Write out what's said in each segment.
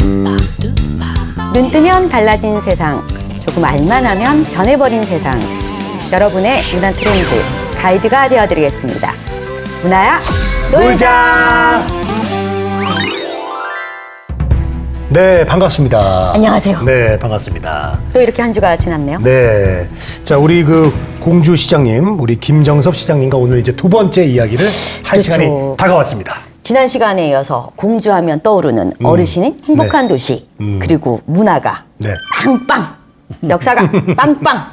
눈 뜨면 달라진 세상, 조금 알만 하면 변해버린 세상. 여러분의 문화 트렌드 가이드가 되어드리겠습니다. 문화야 놀자. 네, 반갑습니다. 안녕하세요. 네, 반갑습니다. 또 이렇게 한 주가 지났네요. 네. 자, 우리 공주 시장님, 우리 김정섭 시장님과 오늘 이제 두 번째 이야기를 할 그렇죠. 시간이 다가왔습니다. 지난 시간에 이어서 공주하면 떠오르는 어르신의 행복한 네. 도시, 그리고 문화가 네. 빵빵, 역사가 빵빵,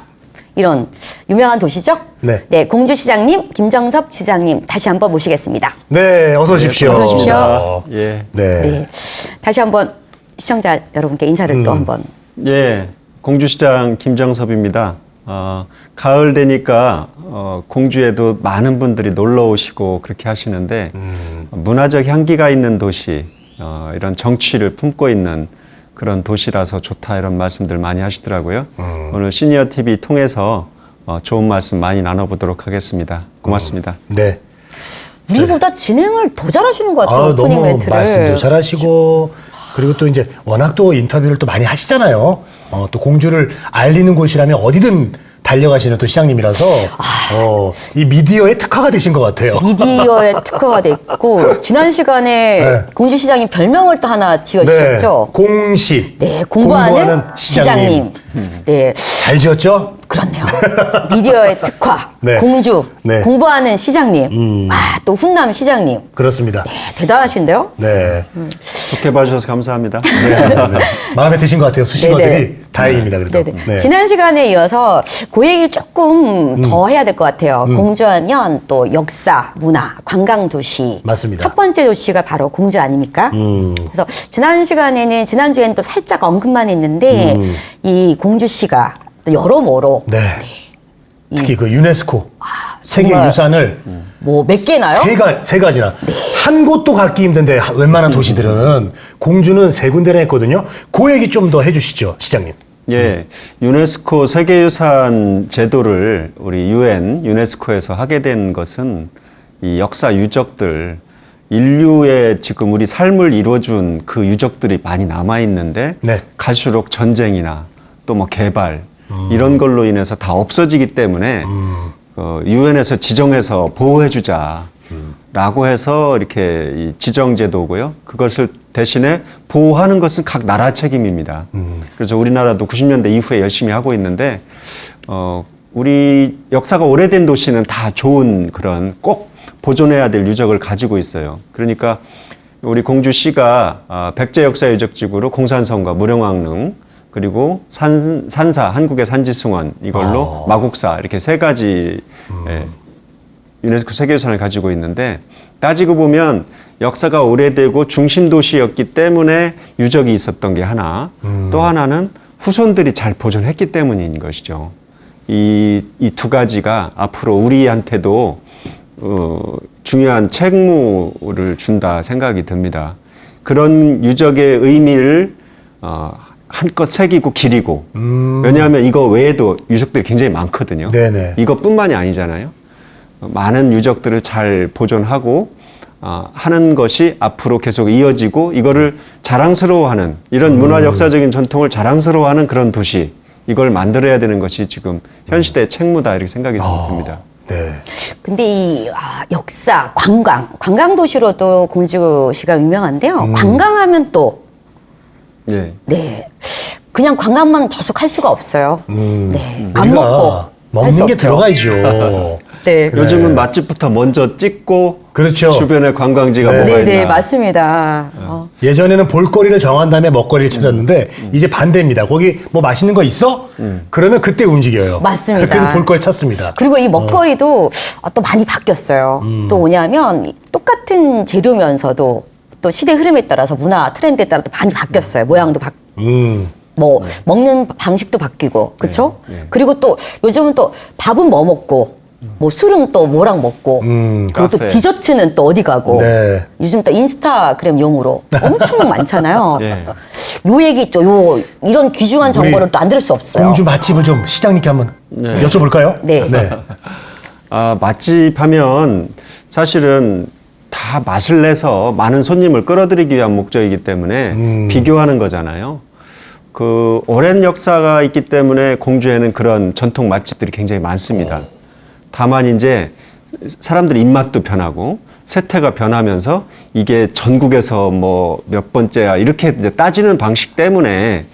이런 유명한 도시죠? 네. 공주시장님, 김정섭 시장님 다시 한번 모시겠습니다. 네, 어서 오십시오. 어서 오십시오. 예. 네. 네. 다시 한번 시청자 여러분께 인사를 또 한번. 예. 공주시장 김정섭입니다. 가을 되니까 공주에도 많은 분들이 놀러 오시고 그렇게 하시는데 문화적 향기가 있는 도시, 이런 정취를 품고 있는 그런 도시라서 좋다 이런 말씀들 많이 하시더라고요. 오늘 시니어 TV 통해서 좋은 말씀 많이 나눠보도록 하겠습니다. 고맙습니다. 네. 우리보다 진행을 더 잘하시는 것 같아요. 오프닝 너무 멘트를. 말씀도 잘하시고, 그리고 또 이제 워낙 또 인터뷰를 또 많이 하시잖아요. 또 공주를 알리는 곳이라면 어디든 달려가시는 또 시장님이라서 이 미디어의 특화가 되신 것 같아요. 미디어에 특화가 돼 있고 지난 시간에 네. 공주시장님 별명을 또 하나 지어주셨죠. 네, 공시. 네, 공부하는 시장님. 네, 잘 지었죠? 그렇네요. 미디어의 특화, 네. 공주, 네. 공부하는 시장님, 또 훈남 시장님. 그렇습니다. 네, 대단하신데요? 네. 좋게 봐주셔서 감사합니다. 네. 마음에 드신 것 같아요. 수식어들이. 네네. 다행입니다. 그래도. 네네. 네. 지난 시간에 이어서 그 얘기를 조금 더 해야 될 것 같아요. 공주하면 또 역사, 문화, 관광 도시. 맞습니다. 첫 번째 도시가 바로 공주 아닙니까? 그래서 지난주에는 또 살짝 언급만 했는데 이 공주시가 또 여러모로 네. 특히 그 유네스코 세계 정말 유산을 뭐 몇 개나요? 세 가지나. 한 곳도 갖기 힘든데 웬만한 도시들은 공주는 세 군데나 했거든요. 그 얘기 좀 더 해주시죠, 시장님. 예, 유네스코 세계유산 제도를 우리 유네스코에서 하게 된 것은 이 역사 유적들, 인류의 지금 우리 삶을 이루어준 그 유적들이 많이 남아있는데 네. 갈수록 전쟁이나 또 뭐 개발 이런 걸로 인해서 다 없어지기 때문에 유엔에서 지정해서 보호해주자. 라고 해서 이렇게 이 지정제도고요. 그것을 대신에 보호하는 것은 각 나라 책임입니다. 그래서 우리나라도 90년대 이후에 열심히 하고 있는데, 우리 역사가 오래된 도시는 다 좋은 그런 꼭 보존해야 될 유적을 가지고 있어요. 그러니까 우리 공주시가 백제 역사 유적지구로 공산성과 무령왕릉, 그리고 산사, 한국의 산지승원, 이걸로 마곡사, 이렇게 세 가지 유네스코 세계유산을 가지고 있는데, 따지고 보면 역사가 오래되고 중심 도시였기 때문에 유적이 있었던 게 하나, 또 하나는 후손들이 잘 보존했기 때문인 것이죠. 이 두 가지가 앞으로 우리한테도 중요한 책무를 준다 생각이 듭니다. 그런 유적의 의미를 한껏 새기고 기리고, 왜냐하면 이거 외에도 유적들이 굉장히 많거든요. 네네. 이것뿐만이 아니잖아요. 많은 유적들을 잘 보존하고 하는 것이 앞으로 계속 이어지고, 이거를 자랑스러워하는, 이런 문화 역사적인 전통을 자랑스러워하는 그런 도시, 이걸 만들어야 되는 것이 지금 현 시대의 책무다 이렇게 생각이 듭니다. 네. 근데 이 역사, 관광 도시로도 공주시가 유명한데요. 관광하면 또 예. 네, 그냥 관광만 계속 할 수가 없어요. 네, 안 우리가 먹고 할 먹는 수 게 없죠. 들어가야죠. 네, 요즘은 맛집부터 먼저 찍고, 그렇죠. 주변에 관광지가 네. 뭐가 네, 있나. 네, 맞습니다. 예전에는 볼거리를 정한 다음에 먹거리를 찾았는데 이제 반대입니다. 거기 뭐 맛있는 거 있어? 그러면 그때 움직여요. 맞습니다. 그래서 볼거리 찾습니다. 그리고 이 먹거리도 또 많이 바뀌었어요. 또 뭐냐면 똑같은 재료면서도 또 시대 흐름에 따라서 문화 트렌드에 따라 또 많이 바뀌었어요. 모양도 뭐 먹는 방식도 바뀌고, 그렇죠? 그리고 또 요즘은 또 밥은 뭐 먹고, 뭐 술은 또 뭐랑 먹고, 그리고 또 카페. 디저트는 또 어디 가고, 네. 요즘 또 인스타그램용으로 엄청 많잖아요. 예. 요 얘기 또 이런 귀중한 정보를 또 안 들을 수 없어요. 공주 맛집을 좀 시장님께 한번 여쭤볼까요? 네. 네. 맛집 하면 사실은 다 맛을 내서 많은 손님을 끌어들이기 위한 목적이기 때문에 비교하는 거잖아요. 그 오랜 역사가 있기 때문에 공주에는 그런 전통 맛집들이 굉장히 많습니다. 다만 이제 사람들 입맛도 변하고 세태가 변하면서 이게 전국에서 뭐 몇 번째야 이렇게 이제 따지는 방식 때문에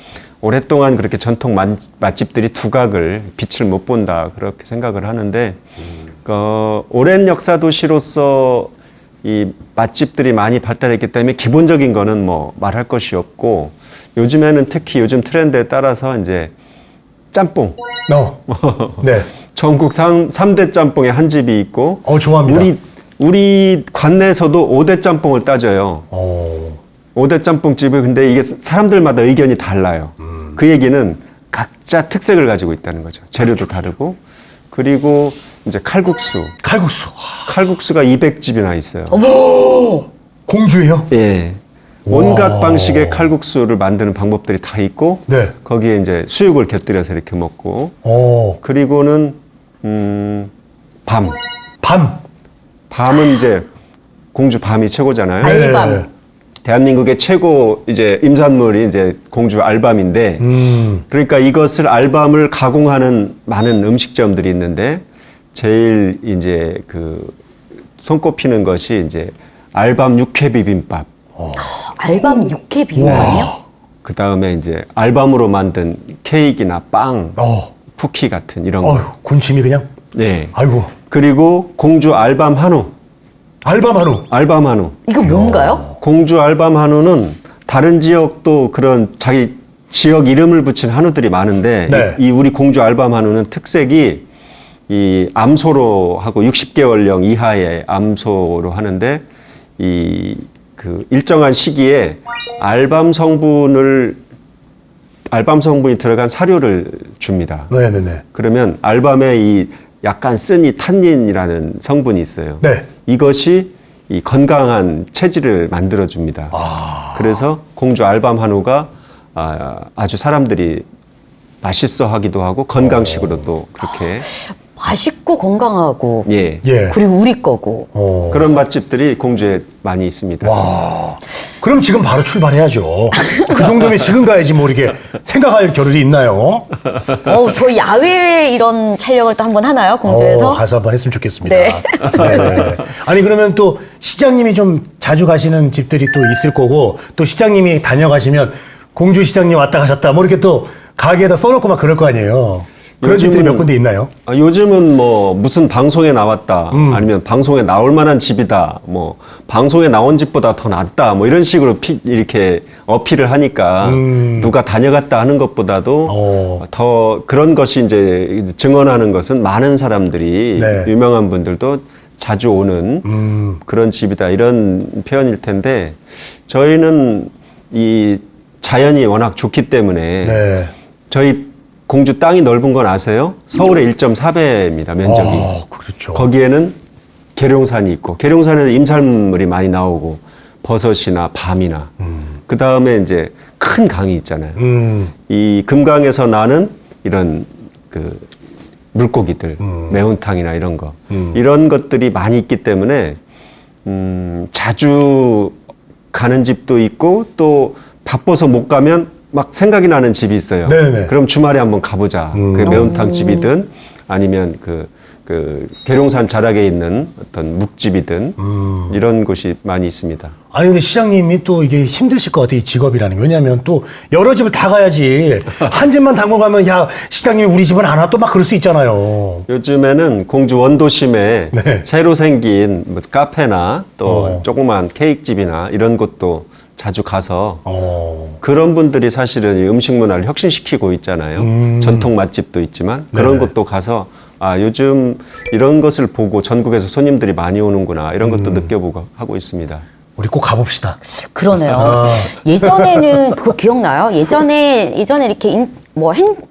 오랫동안 그렇게 전통 맛집들이 두각을 빛을 못 본다 그렇게 생각을 하는데 오랜 역사 도시로서 이 맛집들이 많이 발달했기 때문에 기본적인 거는 뭐 말할 것이 없고 요즘에는 특히 요즘 트렌드에 따라서 이제 짬뽕 네. 전국 3대 짬뽕에 한 집이 있고 좋아합니다. 우리 관내에서도 5대 짬뽕을 따져요. 5대 짬뽕집을 근데 이게 사람들마다 의견이 달라요. 그 얘기는 각자 특색을 가지고 있다는 거죠. 재료도 다르고 그리고 이제 칼국수가 200집이나 있어요. 어머! 공주예요? 예. 온갖 방식의 칼국수를 만드는 방법들이 다 있고 네. 거기에 이제 수육을 곁들여서 이렇게 먹고 그리고는 밤은 이제 공주 밤이 최고잖아요. 알밤. 대한민국의 최고 이제 임산물이 이제 공주 알밤인데 그러니까 이것을 알밤을 가공하는 많은 음식점들이 있는데 제일 이제 그 손꼽히는 것이 이제 알밤 육회 비빔밥. 알밤 육회 비빔밥이요? 그 다음에 이제 알밤으로 만든 케이크나 빵, 쿠키 같은 이런 거. 군침이 그냥. 네. 아이고. 그리고 공주 알밤 한우. 알밤 한우. 이거 뭔가요? 공주 알밤 한우는 다른 지역도 그런 자기 지역 이름을 붙인 한우들이 많은데 네. 이 우리 공주 알밤 한우는 특색이 이 암소로 하고 60개월령 이하의 암소로 하는데 이 그 일정한 시기에 알밤 성분이 들어간 사료를 줍니다. 네네네. 그러면 알밤에 이 약간 쓴 이 탄닌이라는 성분이 있어요. 네. 이것이 이 건강한 체질을 만들어 줍니다. 그래서 공주 알밤 한우가 아주 사람들이 맛있어 하기도 하고 건강식으로도 그렇게 맛있고 건강하고 예. 그리고 우리 거고 그런 맛집들이 공주에 많이 있습니다. 와. 그럼 지금 바로 출발해야죠. 그 정도면 지금 가야지 뭐 이렇게 생각할 겨를이 있나요? 저희 야외 이런 촬영을 또 한번 하나요? 공주에서? 가서 한번 했으면 좋겠습니다. 네. 네. 아니 그러면 또 시장님이 좀 자주 가시는 집들이 또 있을 거고 또 시장님이 다녀가시면 공주 시장님 왔다 가셨다 뭐 이렇게 또 가게에다 써놓고 막 그럴 거 아니에요. 그런 집들이 몇 군데 있나요? 요즘은 뭐 무슨 방송에 나왔다 아니면 방송에 나올 만한 집이다 뭐 방송에 나온 집보다 더 낫다 뭐 이런 식으로 이렇게 어필을 하니까 누가 다녀갔다 하는 것보다도 더 그런 것이 이제 증언하는 것은 많은 사람들이 네. 유명한 분들도 자주 오는 그런 집이다 이런 표현일 텐데 저희는 이 자연이 워낙 좋기 때문에 네. 저희 공주 땅이 넓은 건 아세요? 서울의 1.4배입니다, 면적이. 그렇죠. 거기에는 계룡산이 있고, 계룡산에는 임산물이 많이 나오고, 버섯이나 밤이나, 그 다음에 이제 큰 강이 있잖아요. 이 금강에서 나는 이런 그 물고기들, 매운탕이나 이런 거, 이런 것들이 많이 있기 때문에, 자주 가는 집도 있고, 또 바빠서 못 가면 막 생각이 나는 집이 있어요. 네네. 그럼 주말에 한번 가보자. 그 매운탕 집이든 아니면 그 계룡산 자락에 있는 어떤 묵집이든 이런 곳이 많이 있습니다. 아니 근데 시장님이 또 이게 힘드실 것 같아요. 이 직업이라는 게. 왜냐하면 또 여러 집을 다 가야지 한 집만 담고 가면 야 시장님이 우리 집은 안 와 또 막 그럴 수 있잖아요. 요즘에는 공주 원도심에 네. 새로 생긴 뭐 카페나 또 조그만 케이크집이나 이런 곳도 자주 가서 그런 분들이 사실은 이 음식 문화를 혁신시키고 있잖아요. 전통 맛집도 있지만 그런 네네. 곳도 가서 요즘 이런 것을 보고 전국에서 손님들이 많이 오는구나 이런 것도 느껴보고 하고 있습니다. 우리 꼭 가봅시다. 그러네요. 예전에는 그거 기억나요? 예전에 이렇게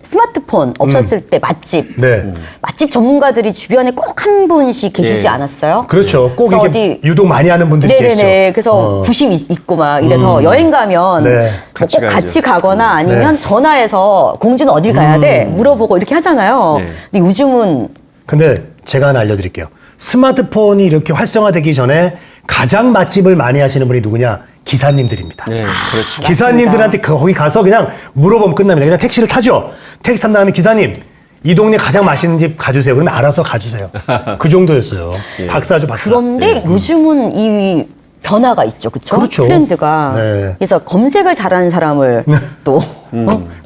스마트폰 없었을 때 맛집. 네. 맛집 전문가들이 주변에 꼭 한 분씩 계시지 예. 않았어요? 그렇죠. 꼭 그래서 이렇게 유독 많이 하는 분들이 계시죠. 네네네. 그래서 부심 있고 막 이래서 여행 가면 네. 뭐 같이 꼭 가야죠. 같이 가거나 아니면 네. 전화해서 공주는 어딜 가야 돼? 물어보고 이렇게 하잖아요. 네. 근데 요즘은 근데 제가 하나 알려드릴게요. 스마트폰이 이렇게 활성화되기 전에 가장 맛집을 많이 하시는 분이 누구냐? 기사님들입니다. 네, 그렇죠. 기사님들한테 거기 가서 그냥 물어보면 끝납니다. 그냥 택시를 타죠. 택시 탄 다음에 기사님, 이 동네 가장 맛있는 집 가주세요. 그러면 알아서 가주세요. 그 정도였어요. 박사죠, 박사. 그런데 요즘은 이 변화가 있죠, 그렇죠? 그렇죠. 트렌드가. 네. 그래서 검색을 잘하는 사람을 또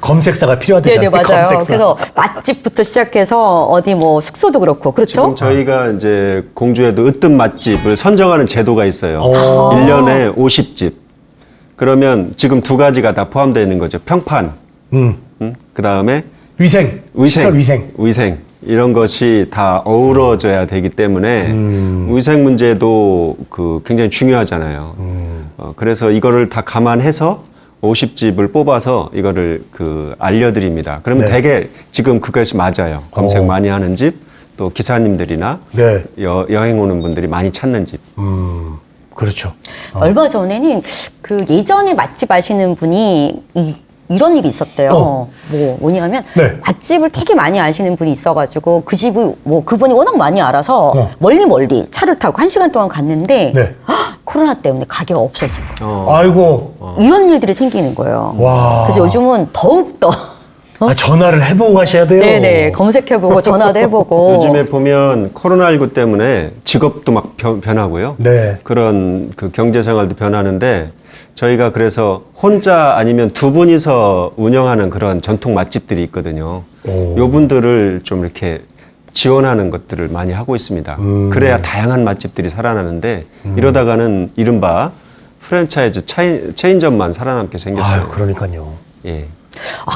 검색사가 필요하대요. 네네 맞아요. 그래서 맛집부터 시작해서 어디 뭐 숙소도 그렇고 그렇죠? 지금 저희가 이제 공주에도 으뜸 맛집을 선정하는 제도가 있어요. 오. 1년에 50집. 그러면 지금 두 가지가 다 포함되어 있는 거죠. 평판. 그 다음에 위생, 시설 위생. 이런 것이 다 어우러져야 되기 때문에 위생 문제도 그 굉장히 중요하잖아요. 그래서 이거를 다 감안해서 50집을 뽑아서 이거를 그 알려드립니다. 그러면 네. 되게 지금 그것이 맞아요. 검색 많이 하는 집, 또 기사님들이나 네. 여행 오는 분들이 많이 찾는 집. 그렇죠. 얼마 전에는 그 예전에 맛집 아시는 분이 이런 일이 있었대요. 뭐냐면 네. 맛집을 되게 많이 아시는 분이 있어가지고 그 집을 뭐 그분이 워낙 많이 알아서 멀리 차를 타고 1시간 동안 갔는데 네. 코로나 때문에 가게가 없어진 거예요. 아이고. 이런 일들이 생기는 거예요. 와. 그래서 요즘은 더욱더 전화를 해보고 가셔야 돼요. 네네 검색해보고 전화도 해보고 요즘에 보면 코로나19 때문에 직업도 막 변하고요. 네. 그런 그 경제 생활도 변하는데 저희가 그래서 혼자 아니면 두 분이서 운영하는 그런 전통 맛집들이 있거든요. 요 분들을 좀 이렇게 지원하는 것들을 많이 하고 있습니다. 그래야 다양한 맛집들이 살아나는데 이러다가는 이른바 프랜차이즈 체인점만 살아남게 생겼어요. 아유, 그러니까요. 예.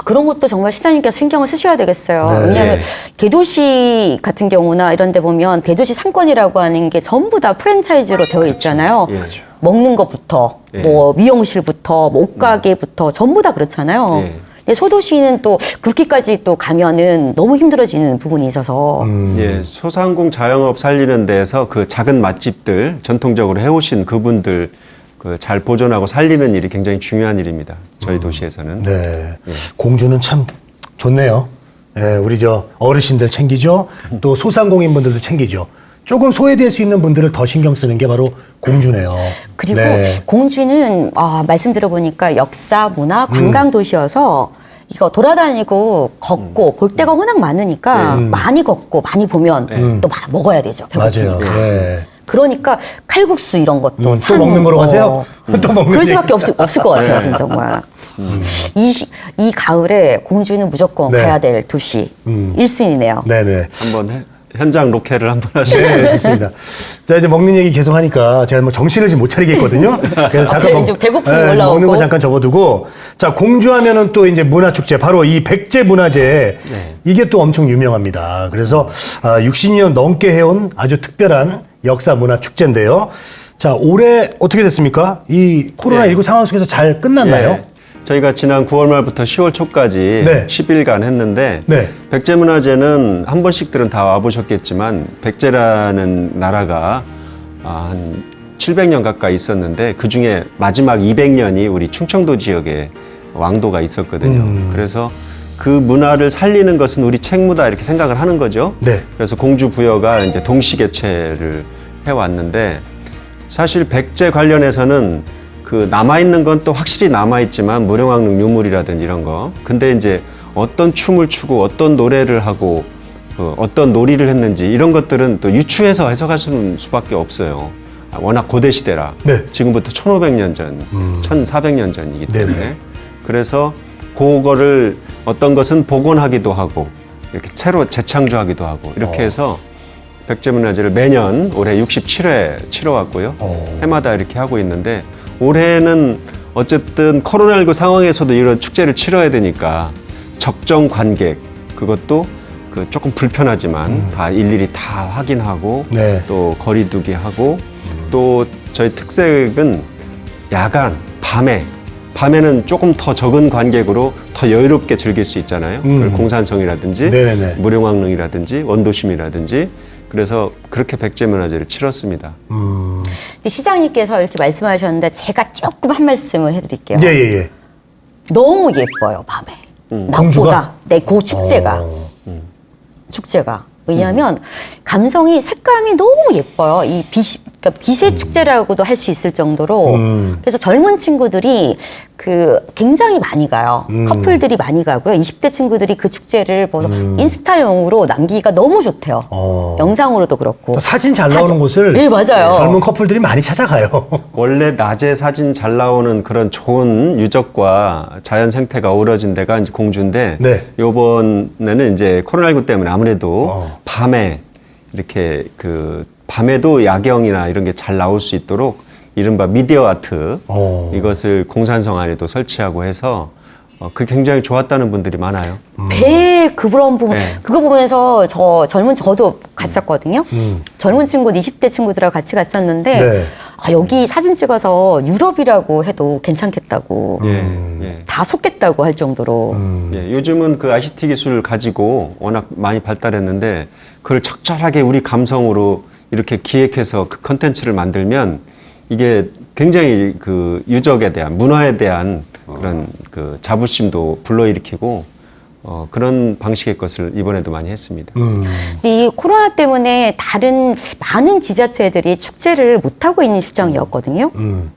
그런 것도 정말 시장님께서 신경을 쓰셔야 되겠어요. 네. 왜냐하면 네. 대도시 같은 경우나 이런 데 보면 대도시 상권이라고 하는 게 전부 다 프랜차이즈로 되어 있잖아요. 예. 먹는 것부터 예. 뭐 미용실부터 뭐 옷가게부터 전부 다 그렇잖아요. 예. 근데 소도시는 또 그렇게까지 또 가면은 너무 힘들어지는 부분이 있어서 예, 소상공 자영업 살리는 데에서 그 작은 맛집들 전통적으로 해오신 그분들 그 잘 보존하고 살리는 일이 굉장히 중요한 일입니다. 저희 도시에서는. 네. 공주는 참 좋네요. 예, 우리 저 어르신들 챙기죠. 또 소상공인분들도 챙기죠. 조금 소외될 수 있는 분들을 더 신경 쓰는 게 바로 공주네요. 그리고 네. 공주는 말씀 들어보니까 역사, 문화, 관광 도시여서 이거 돌아다니고 걷고 볼 데가 워낙 많으니까 많이 걷고 많이 보면 또 먹어야 되죠. 맞아요. 배고프니까. 예. 그러니까 칼국수 이런 것도 또 먹는 거로 가세요? 또 먹는 그럴 얘기. 수밖에 없을 것 같아요, 진짜 정말. 이 가을에 공주는 무조건 네. 가야 될 도시 1순위네요. 네네. 한번 현장 로케를 한번 하시죠. 네, 좋습니다. 자, 이제 먹는 얘기 계속 하니까 제가 뭐 정신을 지금 못 차리겠거든요. 그래서 잠깐 이제 배고픔이 올라오고. 먹는 거 잠깐 접어두고. 자, 공주하면은 또 이제 문화축제, 바로 이 백제문화제. 이게 또 엄청 유명합니다. 그래서 60년 넘게 해온 아주 특별한 역사 문화축제인데요. 자, 올해 어떻게 됐습니까? 이 코로나19 상황 속에서 잘 끝났나요? 예. 저희가 지난 9월 말부터 10월 초까지 네. 10일간 했는데 네. 백제문화제는 한 번씩들은 다 와보셨겠지만 백제라는 나라가 한 700년 가까이 있었는데 그중에 마지막 200년이 우리 충청도 지역에 왕도가 있었거든요. 그래서 그 문화를 살리는 것은 우리 책무다 이렇게 생각을 하는 거죠. 네. 그래서 공주 부여가 이제 동시개최를 해왔는데 사실 백제 관련해서는 그 남아있는 건 또 확실히 남아있지만 무령왕릉 유물이라든지 이런 거. 근데 이제 어떤 춤을 추고 어떤 노래를 하고 어떤 놀이를 했는지 이런 것들은 또 유추해서 해석할 수밖에 없어요. 워낙 고대 시대라. 네. 지금부터 1500년 전, 1400년 전이기 때문에. 네네. 그래서 그거를 어떤 것은 복원하기도 하고 이렇게 새로 재창조하기도 하고 이렇게 해서 백제문화제를 매년 올해 67회 치러왔고요. 해마다 이렇게 하고 있는데 올해는 어쨌든 코로나19 상황에서도 이런 축제를 치러야 되니까 적정 관객 그것도 그 조금 불편하지만 다 일일이 다 확인하고 네. 또 거리두기 하고 또 저희 특색은 야간 밤에는 조금 더 적은 관객으로 더 여유롭게 즐길 수 있잖아요. 공산성이라든지 네네네. 무령왕릉이라든지 원도심이라든지 그래서 그렇게 백제문화제를 치렀습니다. 근데 시장님께서 이렇게 말씀하셨는데 제가 조금 한 말씀을 해드릴게요. 예. 너무 예뻐요, 밤에. 공주가? 낮보다. 네, 그 축제가. 축제가. 왜냐하면 감성이 색감이 너무 예뻐요. 이 빛이 그러니까 기세 축제라고도 할 수 있을 정도로 그래서 젊은 친구들이 굉장히 많이 가요. 커플들이 많이 가고요. 20대 친구들이 그 축제를 뭐 인스타용으로 남기기가 너무 좋대요. 영상으로도 그렇고. 또 사진 잘 나오는 곳을 네, 맞아요. 젊은 커플들이 많이 찾아가요. 원래 낮에 사진 잘 나오는 그런 좋은 유적과 자연 생태가 어우러진 데가 이제 공주인데 네. 요번에는 이제 코로나19 때문에 아무래도 밤에 이렇게 밤에도 야경이나 이런 게 잘 나올 수 있도록 이른바 미디어 아트 이것을 공산성 안에도 설치하고 해서 그 굉장히 좋았다는 분들이 많아요. 배 그런 부분 네. 그거 보면서 저도 갔었거든요. 젊은 친구 20대 친구들하고 같이 갔었는데 네. 여기 사진 찍어서 유럽이라고 해도 괜찮겠다고 예. 다 속겠다고 할 정도로 예, 요즘은 그 ICT 기술을 가지고 워낙 많이 발달했는데 그걸 적절하게 우리 감성으로 이렇게 기획해서 그 컨텐츠를 만들면 이게 굉장히 그 유적에 대한 문화에 대한 그런 그 자부심도 불러일으키고 그런 방식의 것을 이번에도 많이 했습니다. 근데 이 코로나 때문에 다른 많은 지자체들이 축제를 못하고 있는 실정이었거든요.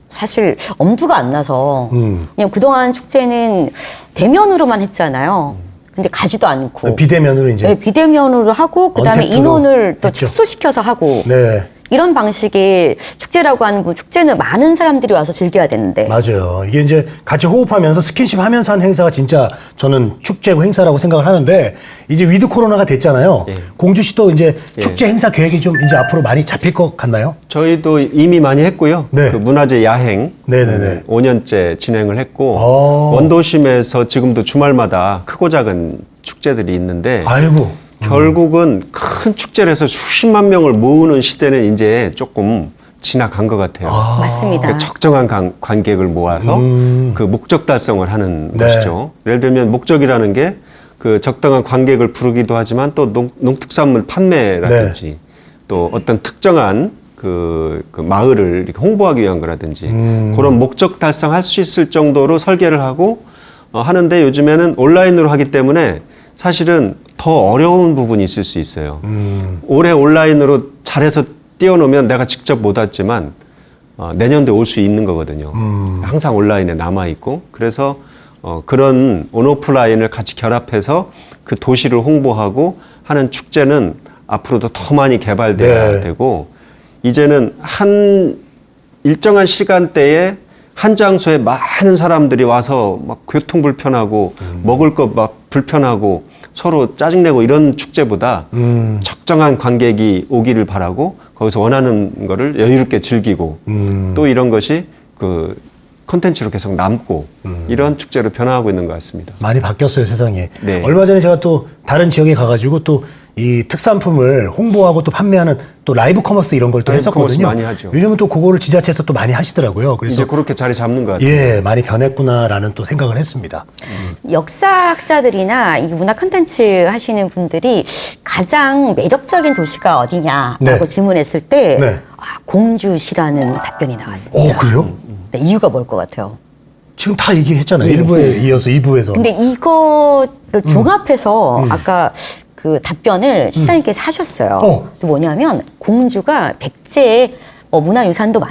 사실 엄두가 안 나서 그냥 그동안 축제는 대면으로만 했잖아요. 근데 가지도 않고 비대면으로 이제. 네, 비대면으로 하고 그다음에 언택트로 인원을 또 했죠. 축소시켜서 하고 네. 이런 방식의 축제라고 하는 축제는 많은 사람들이 와서 즐겨야 되는데 맞아요. 이게 이제 같이 호흡하면서 스킨십 하면서 하는 행사가 진짜 저는 축제고 행사라고 생각을 하는데 이제 위드 코로나가 됐잖아요. 예. 공주시도 이제 축제 행사 계획이 좀 이제 앞으로 많이 잡힐 것 같나요? 저희도 이미 많이 했고요. 네. 그 문화재 야행 네네네. 5년째 진행을 했고 원도심에서 지금도 주말마다 크고 작은 축제들이 있는데 아이고. 결국은 큰 축제를 해서 수십만 명을 모으는 시대는 이제 조금 지나간 것 같아요. 맞습니다. 그러니까 적정한 관객을 모아서 그 목적 달성을 하는 네. 것이죠. 예를 들면 목적이라는 게 그 적당한 관객을 부르기도 하지만 또 농특산물 판매라든지 또 어떤 특정한 그 마을을 이렇게 홍보하기 위한 거라든지 그런 목적 달성할 수 있을 정도로 설계를 하고 하는데 요즘에는 온라인으로 하기 때문에 사실은 더 어려운 부분이 있을 수 있어요. 올해 온라인으로 잘해서 띄워놓으면 내가 직접 못 왔지만 내년도에 올 수 있는 거거든요. 항상 온라인에 남아있고 그래서 그런 온오프라인을 같이 결합해서 그 도시를 홍보하고 하는 축제는 앞으로도 더 많이 개발돼야 네. 되고 이제는 한 일정한 시간대에 한 장소에 많은 사람들이 와서 막 교통 불편하고 먹을 것 막 불편하고 서로 짜증내고 이런 축제보다 적정한 관객이 오기를 바라고 거기서 원하는 거를 여유롭게 즐기고 또 이런 것이 그 콘텐츠로 계속 남고 이런 축제로 변화하고 있는 것 같습니다. 많이 바뀌었어요, 세상에. 네. 얼마 전에 제가 또 다른 지역에 가가지고 또 이 특산품을 홍보하고 또 판매하는 또 라이브 커머스 이런 걸 또 라이브 커머스 했었거든요. 많이 하죠. 요즘은 또 그거를 지자체에서 또 많이 하시더라고요. 그래서 이제 그렇게 자리 잡는 것 같아요. 예, 많이 변했구나라는 또 생각을 했습니다. 역사학자들이나 이 문화 콘텐츠 하시는 분들이 가장 매력적인 도시가 어디냐라고 네. 질문했을 때 네. 공주시라는 답변이 나왔습니다. 그래요? 네, 이유가 뭘 것 같아요? 지금 다 얘기했잖아요. 1부에 이어서 2부에서. 근데 이거를 종합해서 아까 그 답변을 시장님께서 하셨어요. 또 뭐냐면 공주가 백제의 문화유산도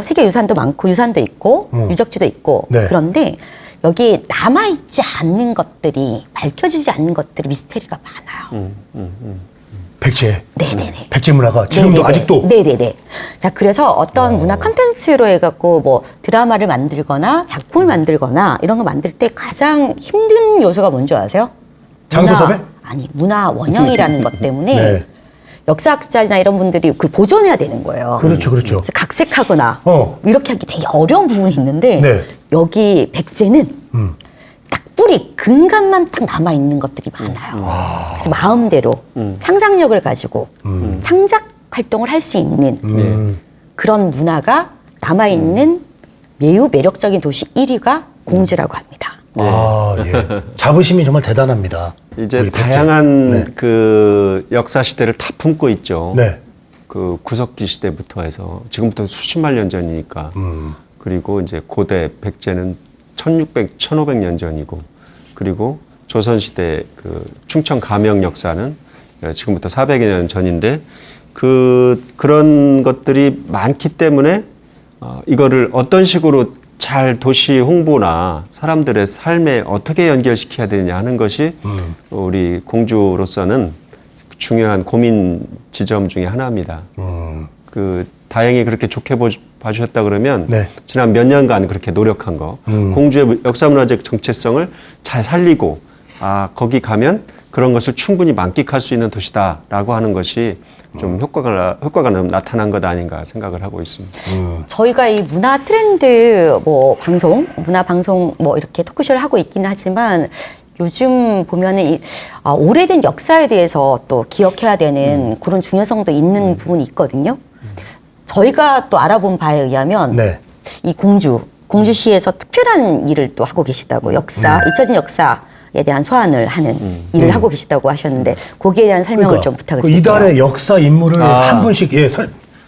세계 유산도 많고 유산도 있고 유적지도 있고 네. 그런데 여기에 남아있지 않는 것들이 밝혀지지 않는 것들이 미스테리가 많아요. 백제. 네네네. 백제 문화가 지금도 네네네. 아직도. 네네네. 자, 그래서 어떤 문화 컨텐츠로 해갖고 뭐 드라마를 만들거나 작품을 만들거나 이런 거 만들 때 가장 힘든 요소가 뭔지 아세요? 장소 섭외? 아니, 문화 원형이라는 것 때문에 네. 역사학자나 이런 분들이 그 보존해야 되는 거예요. 그렇죠, 그렇죠. 그래서 각색하거나 이렇게 하기 되게 어려운 부분이 있는데 네. 여기 백제는 딱 뿌리 근간만 딱 남아 있는 것들이 많아요. 그래서 마음대로 상상력을 가지고 창작 활동을 할 수 있는 그런 문화가 남아 있는 매우 매력적인 도시 1위가 공주라고 합니다. 아, 예. 자부심이 정말 대단합니다. 이제 우리 백제. 다양한 네. 그 역사 시대를 다 품고 있죠. 네. 그 구석기 시대부터 해서 지금부터 수십만 년 전이니까. 그리고 이제 고대 백제는 1600, 1500년 전이고 그리고 조선 시대 그 충청 가명 역사는 지금부터 400여 년 전인데 그런 것들이 많기 때문에 이거를 어떤 식으로 잘 도시 홍보나 사람들의 삶에 어떻게 연결시켜야 되느냐 하는 것이 우리 공주로서는 중요한 고민 지점 중에 하나입니다. 다행히 그렇게 좋게 봐주셨다 그러면 네. 지난 몇 년간 그렇게 노력한 거 공주의 역사문화적 정체성을 잘 살리고 거기 가면 그런 것을 충분히 만끽할 수 있는 도시다라고 하는 것이 좀 효과가 나타난 것 아닌가 생각을 하고 있습니다. 저희가 이 문화 트렌드 문화 방송 이렇게 토크쇼를 하고 있기는 하지만 요즘 보면은 오래된 역사에 대해서 또 기억해야 되는 그런 중요성도 있는 부분이 있거든요. 저희가 또 알아본 바에 의하면 네. 이 공주시에서 특별한 일을 또 하고 계시다고 잊혀진 역사에 대한 소환을 하는 일을 하고 계시다고 하셨는데 거기에 대한 설명을 좀 부탁을 드릴게요. 이달의 역사 인물을 한 분씩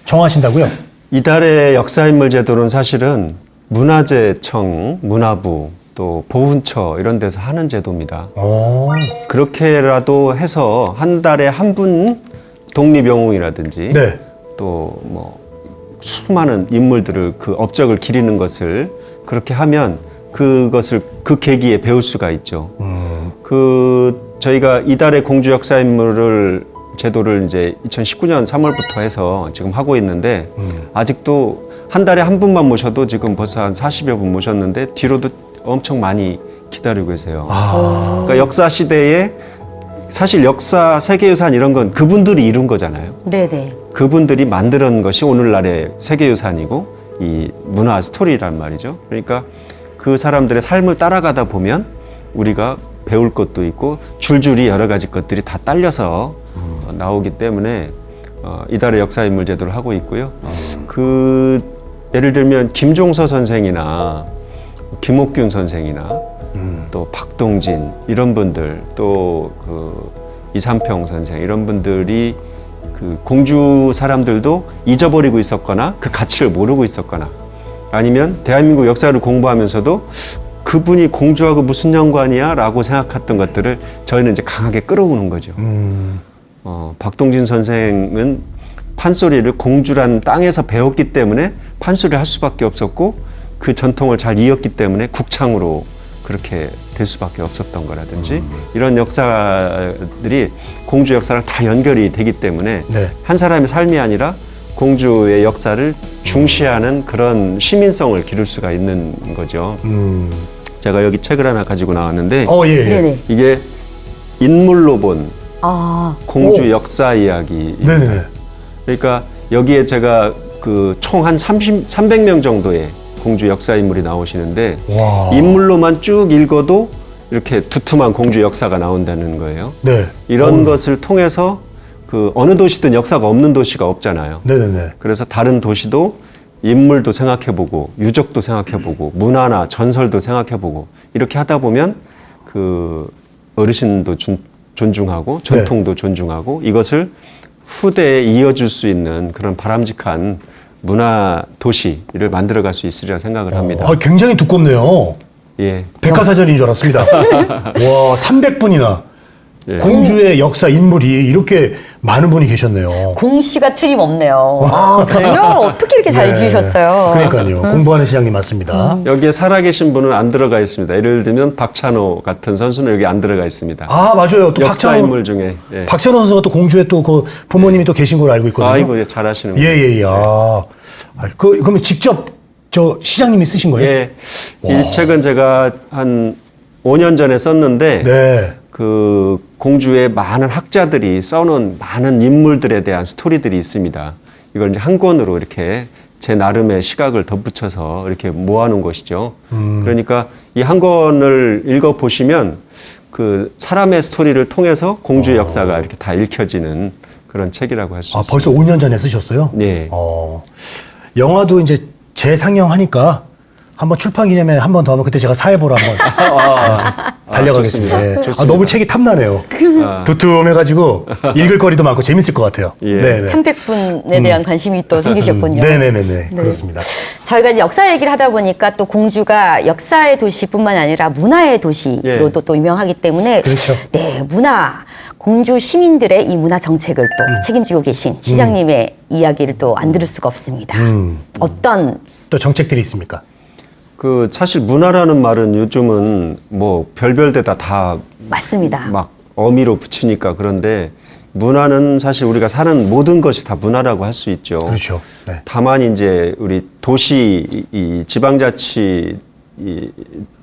정하신다고요? 이달의 역사 인물 제도는 사실은 문화재청, 문화부, 또 보훈처 이런 데서 하는 제도입니다. 그렇게라도 해서 한 달에 한 분 독립영웅이라든지 네. 또 수많은 인물들을 그 업적을 기리는 것을 그렇게 하면 그것을 그 계기에 배울 수가 있죠. 저희가 이달의 공주 역사 인물을 제도를 이제 2019년 3월부터 해서 지금 하고 있는데 아직도 한 달에 한 분만 모셔도 지금 벌써 한 40여 분 모셨는데 뒤로도 엄청 많이 기다리고 계세요. 그러니까 역사 시대에 사실 역사 세계유산 이런 건 그분들이 이룬 거잖아요. 네네. 그분들이 만드는 것이 오늘날의 세계유산이고 이 문화 스토리란 말이죠. 그러니까 그 사람들의 삶을 따라가다 보면 우리가 배울 것도 있고 줄줄이 여러 가지 것들이 다 딸려서 나오기 때문에 이달의 역사인물 제도를 하고 있고요. 예를 들면 김종서 선생이나 김옥균 선생이나 또 박동진 이런 분들 또 이삼평 선생 이런 분들이 공주 사람들도 잊어버리고 있었거나 그 가치를 모르고 있었거나 아니면 대한민국 역사를 공부하면서도 그분이 공주하고 무슨 연관이야? 라고 생각했던 것들을 저희는 이제 강하게 끌어오는 거죠. 박동진 선생은 판소리를 공주란 땅에서 배웠기 때문에 판소리를 할 수밖에 없었고 그 전통을 잘 이었기 때문에 국창으로 그렇게 될 수밖에 없었던 거라든지 이런 역사들이 공주 역사랑 다 연결이 되기 때문에 네. 한 사람의 삶이 아니라 공주의 역사를 중시하는 그런 시민성을 기를 수가 있는 거죠. 제가 여기 책을 하나 가지고 나왔는데 예. 네네. 이게 인물로 본 공주 오. 역사 이야기입니다. 네네. 그러니까 여기에 제가 총 한 300명 정도의 공주 역사 인물이 나오시는데 와. 인물로만 쭉 읽어도 이렇게 두툼한 공주 역사가 나온다는 거예요. 네. 이런 것을 통해서 어느 도시든 역사가 없는 도시가 없잖아요. 네네네. 그래서 다른 도시도 인물도 생각해보고 유적도 생각해보고 문화나 전설도 생각해보고 이렇게 하다 보면 어르신도 존중하고 전통도 존중하고 이것을 후대에 이어줄 수 있는 그런 바람직한 문화 도시를 만들어갈 수 있으리라 생각을 합니다. 굉장히 두껍네요. 예. 백과사전인 줄 알았습니다. 와, 300분이나 예. 공주의 역사 인물이 이렇게 많은 분이 계셨네요. 공씨가 틀림없네요. 별명을 어떻게 이렇게 잘 네. 지으셨어요? 그러니까요. 공부하는 시장님 맞습니다. 여기에 살아계신 분은 안 들어가 있습니다. 예를 들면 박찬호 같은 선수는 여기 안 들어가 있습니다. 맞아요. 또 역사 인물 중에. 예. 박찬호 선수가 또 공주에 또 그 부모님이 또 계신 걸로 알고 있거든요. 아이고, 잘하시는 분. 예. 그러면 직접 시장님이 쓰신 거예요? 예. 이 책은 제가 한 5년 전에 썼는데 네. 공주의 많은 학자들이 써놓은 많은 인물들에 대한 스토리들이 있습니다. 이걸 이제 한 권으로 이렇게 제 나름의 시각을 덧붙여서 이렇게 모아놓은 것이죠. 그러니까 이 한 권을 읽어보시면 사람의 스토리를 통해서 공주의 역사가 이렇게 다 읽혀지는 그런 책이라고 할 수 있습니다. 벌써 5년 전에 쓰셨어요? 네. 영화도 이제 재상영하니까 한번 출판 기념회 한 번 더 하면 그때 제가 사회 보러 한번 달려가겠습니다. 좋습니다. 예. 좋습니다. 너무 책이 탐나네요. 두툼해가지고 읽을 거리도 많고 재밌을 것 같아요. 예. 네네. 300분에 대한 관심이 또 생기셨군요. 네네네. 그렇습니다. 저희가 이제 역사 얘기를 하다 보니까 또 공주가 역사의 도시뿐만 아니라 문화의 도시로도 또 유명하기 때문에 그렇죠. 네, 문화. 공주 시민들의 이 문화 정책을 또 책임지고 계신 시장님의 이야기를 또 안 들을 수가 없습니다. 어떤 또 정책들이 있습니까? 그 사실 문화라는 말은 요즘은 뭐 별별 데다 다 맞습니다. 막 어미로 붙이니까 그런데 문화는 사실 우리가 사는 모든 것이 다 문화라고 할 수 있죠. 그렇죠. 네. 다만 이제 우리 도시 이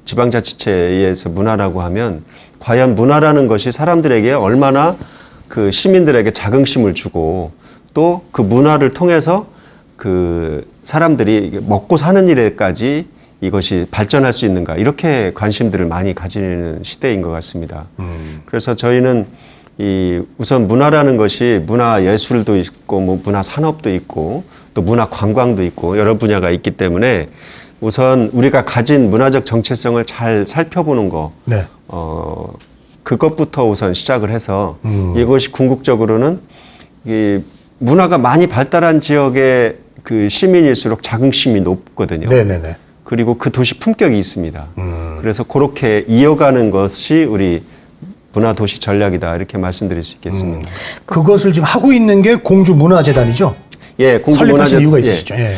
지방자치체에 의해서 문화라고 하면 과연 문화라는 것이 사람들에게 얼마나 그 시민들에게 자긍심을 주고 또 그 문화를 통해서 그 사람들이 먹고 사는 일에까지 이것이 발전할 수 있는가 이렇게 관심들을 많이 가지는 시대인 것 같습니다. 그래서 저희는 이 우선 문화라는 것이 문화 예술도 있고 뭐 문화 산업도 있고 또 문화 관광도 있고 여러 분야가 있기 때문에 우선 우리가 가진 문화적 정체성을 잘 살펴보는 거, 네. 그것부터 우선 시작을 해서 이것이 궁극적으로는 이 문화가 많이 발달한 지역의 그 시민일수록 자긍심이 높거든요. 네네네. 그리고 그 도시 품격이 있습니다. 그래서 그렇게 이어가는 것이 우리 문화도시 전략이다 이렇게 말씀드릴 수 있겠습니다. 그것을 지금 하고 있는 게 공주문화재단이죠? 예, 설립하신 이유가 있으시죠? 예.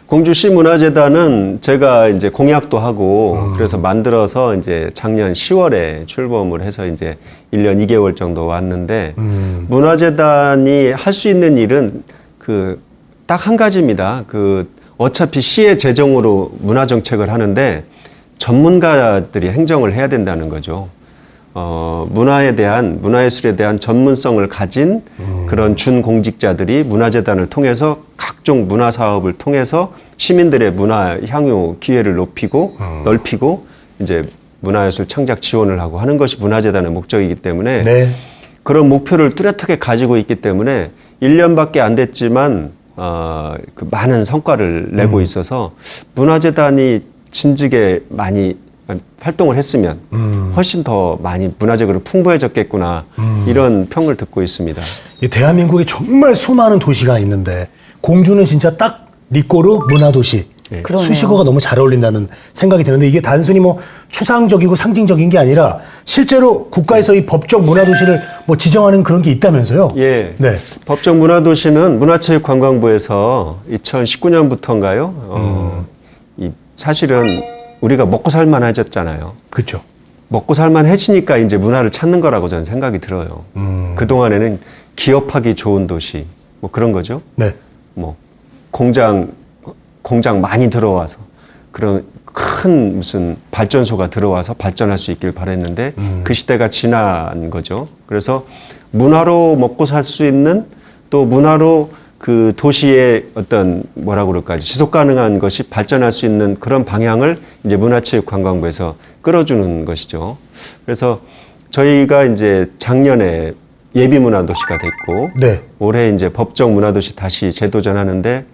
공주시 문화재단은 제가 이제 공약도 하고 그래서 만들어서 이제 작년 10월에 출범을 해서 이제 1년 2개월 정도 왔는데 문화재단이 할 수 있는 일은 그 딱 한 가지입니다. 그 어차피 시의 재정으로 문화정책을 하는데 전문가들이 행정을 해야 된다는 거죠. 문화예술에 대한 전문성을 가진 그런 준공직자들이 문화재단을 통해서 각종 문화 사업을 통해서 시민들의 문화 향유 기회를 넓히고 이제 문화예술 창작 지원을 하고 하는 것이 문화재단의 목적이기 때문에 네. 그런 목표를 뚜렷하게 가지고 있기 때문에 1년밖에 안 됐지만 그 많은 성과를 내고 있어서 문화재단이 진즉에 많이 활동을 했으면 훨씬 더 많이 문화적으로 풍부해졌겠구나 이런 평을 듣고 있습니다. 이 대한민국에 정말 수많은 도시가 있는데 공주는 진짜 딱 리꼬르 문화도시 그러네요. 수식어가 너무 잘 어울린다는 생각이 드는데 이게 단순히 뭐 추상적이고 상징적인 게 아니라 실제로 국가에서 이 법적 문화도시를 뭐 지정하는 그런 게 있다면서요? 예. 네. 법적 문화도시는 문화체육관광부에서 2019년부터인가요? 이 사실은 우리가 먹고 살만해졌잖아요. 그렇죠. 먹고 살만해지니까 이제 문화를 찾는 거라고 저는 생각이 들어요. 그동안에는 기업하기 좋은 도시 뭐 그런 거죠. 네. 뭐 공장 많이 들어와서 그런 큰 무슨 발전소가 들어와서 발전할 수 있길 바랬는데 그 시대가 지난 거죠. 그래서 문화로 먹고 살 수 있는 또 문화로 그 도시의 어떤 뭐라고 그럴까 지속 가능한 것이 발전할 수 있는 그런 방향을 이제 문화체육관광부에서 끌어주는 것이죠. 그래서 저희가 이제 작년에 예비문화도시가 됐고 네. 올해 이제 법적 문화도시 다시 재도전하는데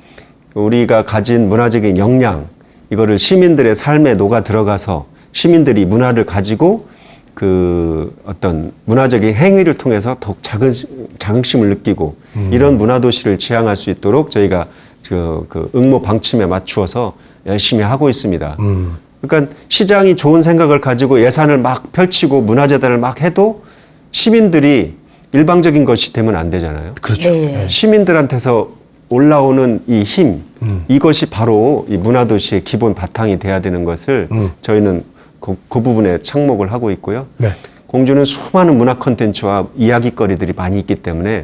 우리가 가진 문화적인 역량 이거를 시민들의 삶에 녹아 들어가서 시민들이 문화를 가지고 그 어떤 문화적인 행위를 통해서 더욱 자긍심을 느끼고 이런 문화도시를 지향할 수 있도록 저희가 그 응모 방침에 맞추어서 열심히 하고 있습니다. 그러니까 시장이 좋은 생각을 가지고 예산을 막 펼치고 문화재단을 막 해도 시민들이 일방적인 것이 되면 안 되잖아요. 그렇죠. 네. 시민들한테서 올라오는 이 힘, 이것이 바로 이 문화도시의 기본 바탕이 돼야 되는 것을 저희는 그 부분에 착목을 하고 있고요. 네. 공주는 수많은 문화 콘텐츠와 이야기거리들이 많이 있기 때문에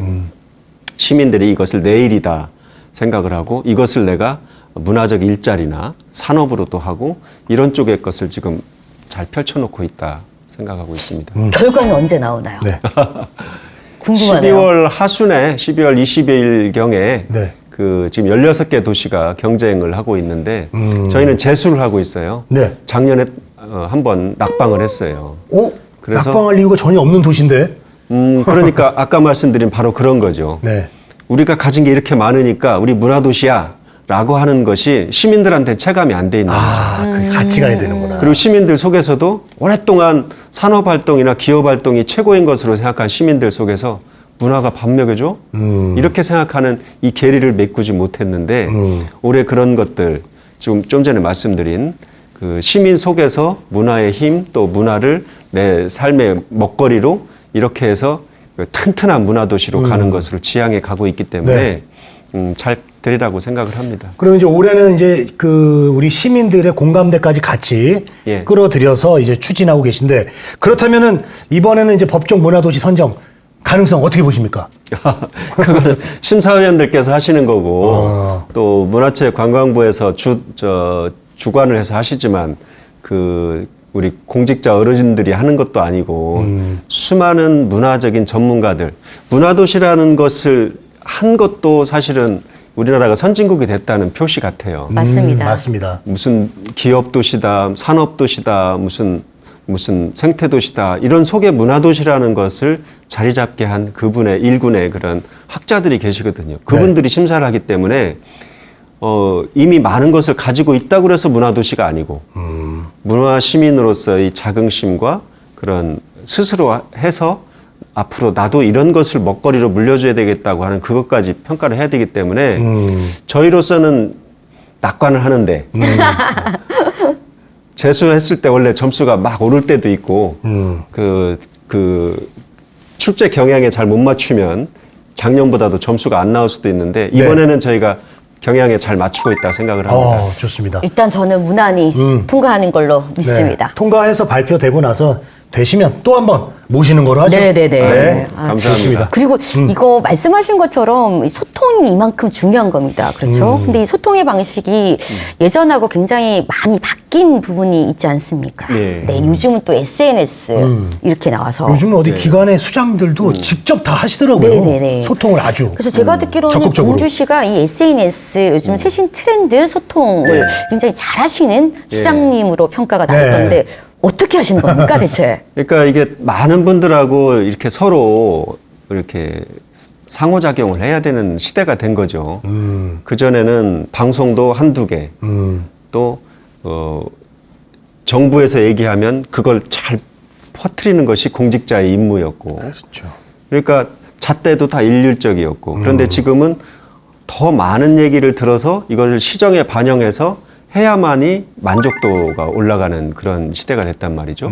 시민들이 이것을 내 일이다 생각을 하고 이것을 내가 문화적 일자리나 산업으로도 하고 이런 쪽의 것을 지금 잘 펼쳐놓고 있다 생각하고 있습니다. 결과는 언제 나오나요? 네. 궁금하네요. 12월 하순에 12월 20일경에 네. 그 지금 16개 도시가 경쟁을 하고 있는데 저희는 재수를 하고 있어요. 네. 작년에 한번 낙방을 했어요. 오? 그래서- 낙방할 이유가 전혀 없는 도시인데. 그러니까 아까 말씀드린 바로 그런 거죠. 네. 우리가 가진 게 이렇게 많으니까 우리 문화도시야 라고 하는 것이 시민들한테 체감이 안 돼 있는 거죠. 그게 같이 가야 되는구나. 그리고 시민들 속에서도 오랫동안 산업활동이나 기업활동이 최고인 것으로 생각한 시민들 속에서 문화가 밥 먹여줘? 이렇게 생각하는 이 계리를 메꾸지 못했는데 올해 그런 것들 지금 좀 전에 말씀드린 그 시민 속에서 문화의 힘 또 문화를 내 삶의 먹거리로 이렇게 해서 튼튼한 문화도시로 가는 것으로 지향해 가고 있기 때문에 잘 되리라고 생각을 합니다. 그러면 이제 올해는 이제 그 우리 시민들의 공감대까지 같이 예. 끌어들여서 이제 추진하고 계신데 그렇다면은 이번에는 이제 법정 문화도시 선정 가능성 어떻게 보십니까? 그거는 심사위원들께서 하시는 거고 또 문화체육관광부에서 주관을 해서 하시지만 그 우리 공직자 어르신들이 하는 것도 아니고 수많은 문화적인 전문가들 문화도시라는 것을 한 것도 사실은 우리나라가 선진국이 됐다는 표시 같아요. 맞습니다. 맞습니다. 무슨 기업 도시다, 산업 도시다, 무슨 생태 도시다 이런 속에 문화 도시라는 것을 자리 잡게 한 그분의 일군의 그런 학자들이 계시거든요. 그분들이 심사를 하기 때문에 이미 많은 것을 가지고 있다고 해서 문화 도시가 아니고 문화 시민으로서의 자긍심과 그런 스스로 해서 앞으로 나도 이런 것을 먹거리로 물려줘야 되겠다고 하는 그것까지 평가를 해야 되기 때문에 저희로서는 낙관을 하는데 재수했을 때 원래 점수가 막 오를 때도 있고 그 출제 경향에 잘 못 맞추면 작년보다도 점수가 안 나올 수도 있는데 이번에는 저희가 경향에 잘 맞추고 있다 생각을 합니다. 좋습니다. 일단 저는 무난히 통과하는 걸로 믿습니다. 네. 통과해서 발표되고 나서 되시면 또 한번 모시는 거로 하죠. 네네네. 네. 감사합니다. 좋습니다. 그리고 이거 말씀하신 것처럼 소통이 이만큼 중요한 겁니다. 그렇죠? 근데 이 소통의 방식이 예전하고 굉장히 많이 바뀐 부분이 있지 않습니까? 네. 네, 요즘은 또 SNS 이렇게 나와서. 요즘은 어디 기관의 수장들도 직접 다 하시더라고요. 네네네. 소통을 아주. 그래서 제가 듣기로는 적극적으로. 공주시가 이 SNS 요즘 최신 트렌드 소통을 굉장히 잘하시는 시장님으로 평가가 나왔던데 어떻게 하시는 겁니까 대체? 그러니까 이게 많은 분들하고 이렇게 서로 이렇게 상호작용을 해야 되는 시대가 된 거죠. 그전에는 방송도 한두 개, 또 정부에서 얘기하면 그걸 잘 퍼뜨리는 것이 공직자의 임무였고, 그렇죠. 그러니까 잣대도 다 일률적이었고, 그런데 지금은 더 많은 얘기를 들어서 이걸 시정에 반영해서 해야만이 만족도가 올라가는 그런 시대가 됐단 말이죠.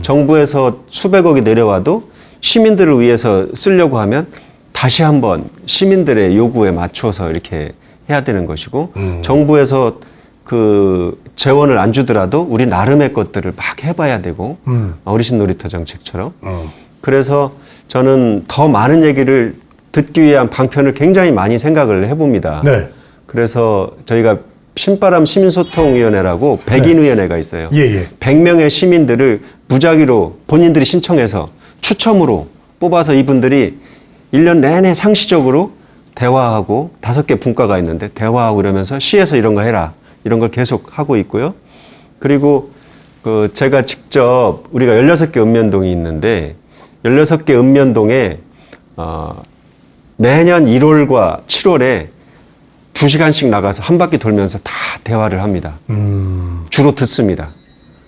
정부에서 수백억이 내려와도 시민들을 위해서 쓰려고 하면 다시 한번 시민들의 요구에 맞춰서 이렇게 해야 되는 것이고, 정부에서 그 재원을 안 주더라도 우리 나름의 것들을 막 해봐야 되고, 어르신 놀이터 정책처럼. 그래서 저는 더 많은 얘기를 듣기 위한 방편을 굉장히 많이 생각을 해봅니다. 네. 그래서 저희가 신바람 시민소통위원회라고 백인위원회가 있어요. 예. 100명의 시민들을 무작위로 본인들이 신청해서 추첨으로 뽑아서 이분들이 1년 내내 상시적으로 대화하고 5개 분과가 있는데 대화하고 이러면서 시에서 이런 거 해라. 이런 걸 계속 하고 있고요. 그리고 제가 직접 우리가 16개 읍면동이 있는데 16개 읍면동에 매년 1월과 7월에 2시간씩 나가서 한 바퀴 돌면서 다 대화를 합니다. 주로 듣습니다.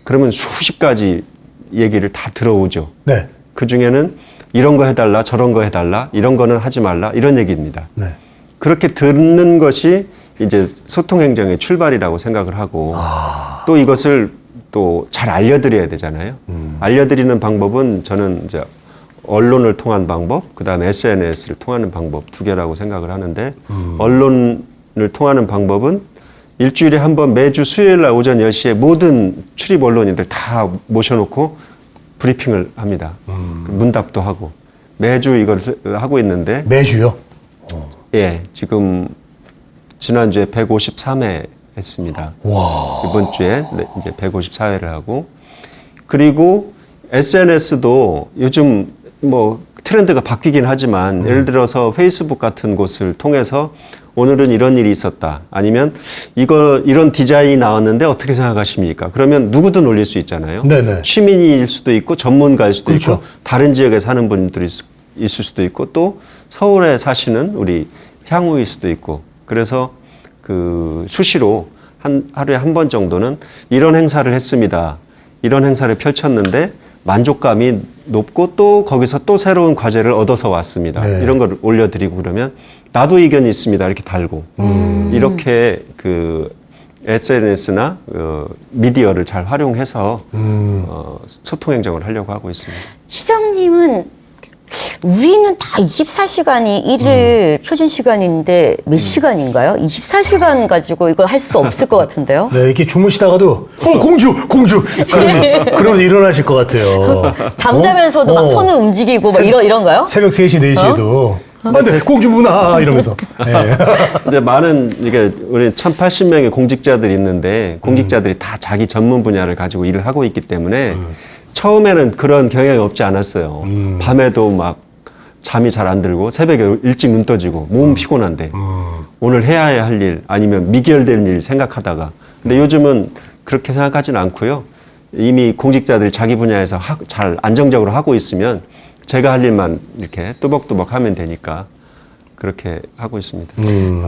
그러면 수십 가지 얘기를 다 들어오죠. 네. 그 중에는 이런 거 해달라, 저런 거 해달라, 이런 거는 하지 말라, 이런 얘기입니다. 네. 그렇게 듣는 것이 이제 소통행정의 출발이라고 생각을 하고 또 이것을 또 잘 알려드려야 되잖아요. 알려드리는 방법은 저는 이제 언론을 통한 방법, 그 다음에 SNS를 통하는 방법 2개라고 생각을 하는데 언론을 통하는 방법은 일주일에 한 번 매주 수요일 날 오전 10시에 모든 출입 언론인들 다 모셔놓고 브리핑을 합니다. 문답도 하고 매주 이걸 하고 있는데 매주요? 예, 지금 지난주에 153회 했습니다. 와. 이번 주에 이제 154회를 하고 그리고 SNS도 요즘 뭐 트렌드가 바뀌긴 하지만 예를 들어서 페이스북 같은 곳을 통해서 오늘은 이런 일이 있었다. 아니면 이런 디자인이 나왔는데 어떻게 생각하십니까? 그러면 누구든 올릴 수 있잖아요. 네네. 시민일 수도 있고 전문가일 수도 그렇죠. 있고 다른 지역에 사는 분들이 있을 수도 있고 또 서울에 사시는 우리 향우일 수도 있고 그래서 그 수시로 하루에 한 번 정도는 이런 행사를 했습니다. 이런 행사를 펼쳤는데 만족감이 높고 또 거기서 또 새로운 과제를 얻어서 왔습니다. 네. 이런 걸 올려드리고 그러면 나도 의견이 있습니다. 이렇게 달고 이렇게 그 SNS나 미디어를 잘 활용해서 소통 행정을 하려고 하고 있습니다. 시장님은 우리는 다 24시간이 일일 표준 시간인데 몇 시간인가요? 24시간 가지고 이걸 할 수 없을 것 같은데요? 네, 이렇게 주무시다가도 공주 그러면서 일어나실 것 같아요. 잠자면서도 막 어. 손을 움직이고 막 이런가요? 새벽 3시, 4시에도 안돼 공주 문화 이러면서. 네. 이제 많은 이게 우리 1,080명의 공직자들이 있는데 공직자들이 다 자기 전문 분야를 가지고 일을 하고 있기 때문에 처음에는 그런 경향이 없지 않았어요. 밤에도 막 잠이 잘 안 들고 새벽에 일찍 눈 떠지고 몸 피곤한데 오늘 해야 할 일 아니면 미결된 일 생각하다가 근데 요즘은 그렇게 생각하지는 않고요. 이미 공직자들이 자기 분야에서 잘 안정적으로 하고 있으면 제가 할 일만 이렇게 뚜벅뚜벅 하면 되니까 그렇게 하고 있습니다.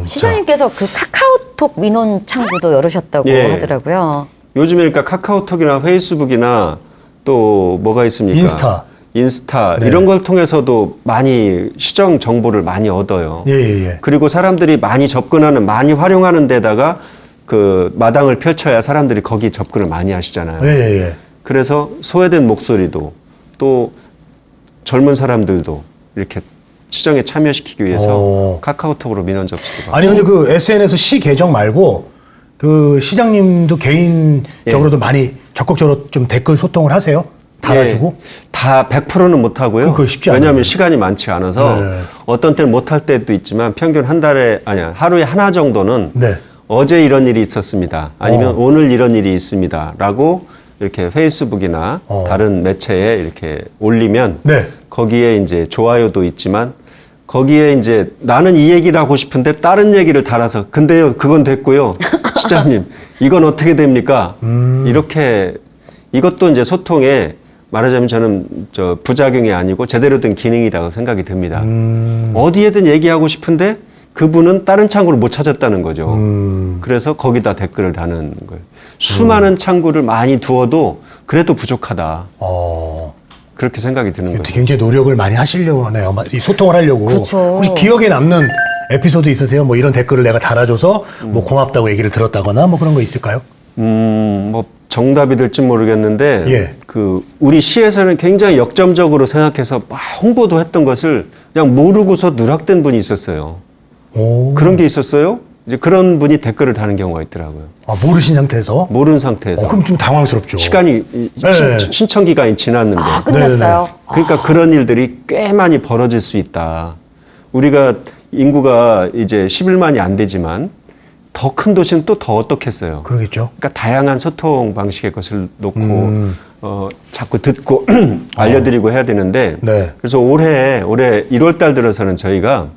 시장님께서 그 카카오톡 민원 창구도 열으셨다고 예. 하더라고요. 요즘에 그러니까 카카오톡이나 페이스북이나 또 뭐가 있습니까? 인스타 네. 이런 걸 통해서도 많이 시정 정보를 많이 얻어요. 예. 그리고 사람들이 많이 접근하는 많이 활용하는 데다가 그 마당을 펼쳐야 사람들이 거기 접근을 많이 하시잖아요. 예. 그래서 소외된 목소리도 또 젊은 사람들도 이렇게 시정에 참여시키기 위해서 카카오톡으로 민원 접수도 아니 근데 그 SNS 시 계정 말고 그 시장님도 개인적으로도 많이 적극적으로 좀 댓글 소통을 하세요? 달아주고? 예, 다 100%는 못 하고요. 그거 쉽지 왜냐하면 않은데. 시간이 많지 않아서 네. 어떤 때는 못 할 때도 있지만 평균 하루에 하나 정도는 네. 어제 이런 일이 있었습니다. 아니면 오늘 이런 일이 있습니다라고 이렇게 페이스북이나 다른 매체에 이렇게 올리면 네. 거기에 이제 좋아요도 있지만 거기에 이제 나는 이 얘기를 하고 싶은데 다른 얘기를 달아서 근데요 그건 됐고요. 시장님 이건 어떻게 됩니까? 이렇게 이것도 이제 소통에 말하자면 저는 저 부작용이 아니고 제대로 된 기능이라고 생각이 듭니다. 어디에든 얘기하고 싶은데 그분은 다른 창구를 못 찾았다는 거죠. 그래서 거기다 댓글을 다는 거예요. 수많은 창구를 많이 두어도 그래도 부족하다. 그렇게 생각이 드는 거죠. 굉장히 노력을 많이 하시려고 하네요. 이 소통을 하려고. 그렇죠. 혹시 기억에 남는 에피소드 있으세요? 뭐 이런 댓글을 내가 달아줘서 뭐 고맙다고 얘기를 들었다거나 뭐 그런 거 있을까요? 뭐 정답이 될지 모르겠는데 예. 그 우리 시에서는 굉장히 역점적으로 생각해서 막 홍보도 했던 것을 그냥 모르고서 누락된 분이 있었어요. 오. 그런 게 있었어요. 이제 그런 분이 댓글을 다는 경우가 있더라고요. 아, 모르신 상태에서? 모르는 상태에서 그럼 좀 당황스럽죠. 시간이 네. 신청 기간이 지났는데 아, 끝났어요. 그러니까 그런 일들이 꽤 많이 벌어질 수 있다. 우리가 인구가 이제 11만이 안 되지만 더 큰 도시는 또 더 어떻겠어요. 그러겠죠. 그러니까 다양한 소통 방식의 것을 놓고 자꾸 듣고 알려드리고 해야 되는데 네. 그래서 올해 1월 달 들어서는 저희가